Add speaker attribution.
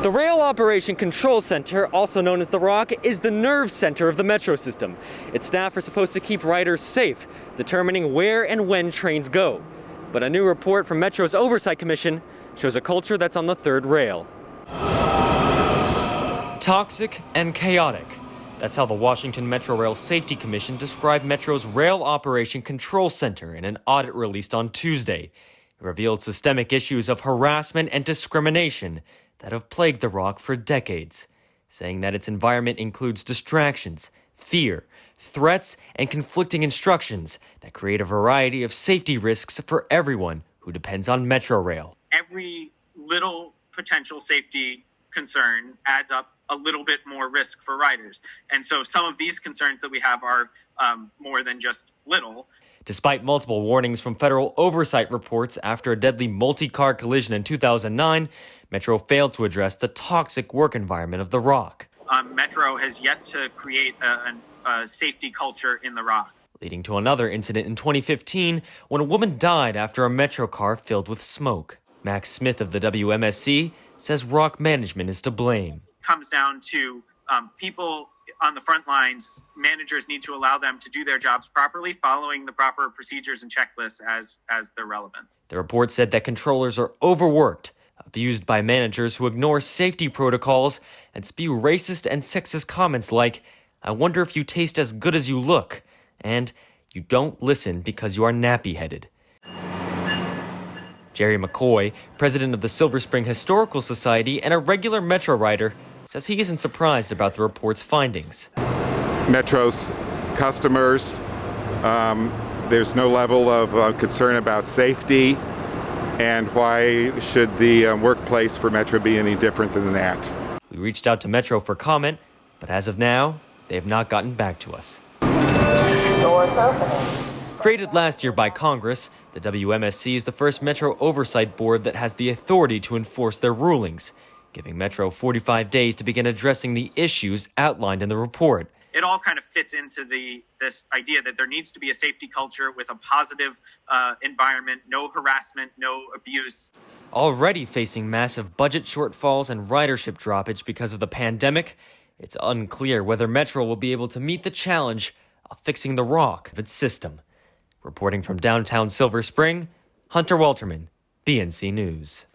Speaker 1: The Rail Operation Control Center, also known as the ROCC, is the nerve center of the Metro system. Its staff are supposed to keep riders safe, determining where and when trains go. But a new report from Metro's Oversight Commission shows a culture that's on the third rail. Toxic and chaotic. That's how the Washington Metrorail Safety Commission described Metro's Rail Operation Control Center in an audit released on Tuesday. It revealed systemic issues of harassment and discrimination that have plagued the ROCC for decades, saying that its environment includes distractions, fear, threats, and conflicting instructions that create a variety of safety risks for everyone who depends on Metrorail.
Speaker 2: Every little potential safety concern adds up a little bit more risk for riders. And so some of these concerns that we have are more than just little.
Speaker 1: Despite multiple warnings from federal oversight reports after a deadly multi-car collision in 2009, Metro failed to address the toxic work environment of the ROCC.
Speaker 2: Metro has yet to create a safety culture in the ROCC.
Speaker 1: Leading to another incident in 2015 when a woman died after a Metro car filled with smoke. Max Smith of the WMSC says ROCC management is to blame.
Speaker 2: Comes down to people on the front lines. Managers need to allow them to do their jobs properly, following the proper procedures and checklists as they're relevant.
Speaker 1: The report said that controllers are overworked, abused by managers who ignore safety protocols and spew racist and sexist comments like, "I wonder if you taste as good as you look," and "You don't listen because you are nappy-headed." Jerry McCoy, president of the Silver Spring Historical Society and a regular Metro rider, says he isn't surprised about the report's findings.
Speaker 3: Metro's customers, there's no level of concern about safety, and why should the workplace for Metro be any different than that?
Speaker 1: We reached out to Metro for comment, but as of now, they have not gotten back to us.
Speaker 4: Doors opening.
Speaker 1: Created last year by Congress, the WMSC is the first Metro oversight board that has the authority to enforce their rulings, giving Metro 45 days to begin addressing the issues outlined in the report.
Speaker 2: It all kind of fits into this idea that there needs to be a safety culture with a positive environment, no harassment, no abuse.
Speaker 1: Already facing massive budget shortfalls and ridership droppage because of the pandemic, it's unclear whether Metro will be able to meet the challenge of fixing the ROCC of its system. Reporting from downtown Silver Spring, Hunter Walterman, BNC News.